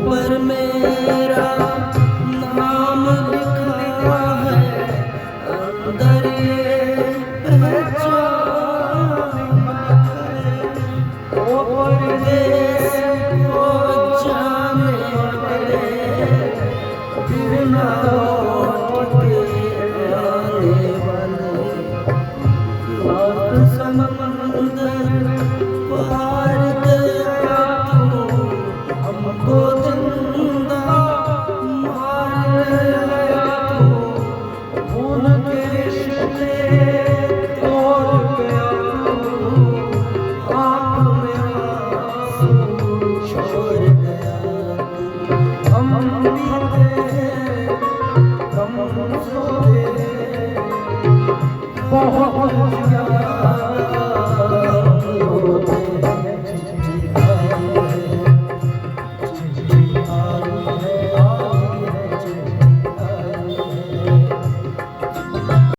पर मेरा नाम लिखा है, अंदर ये पहचान है। ओ परदेस को जाने वाले, फिर ना लौट के आने वाले। लाख समंदर पार गया तू, हमको जिंदा मार गया तू। खून के रिश्ते तोड़ गया तू, आँख में आंसू छोड़ गया तू। हम बीते हम सोए बहुत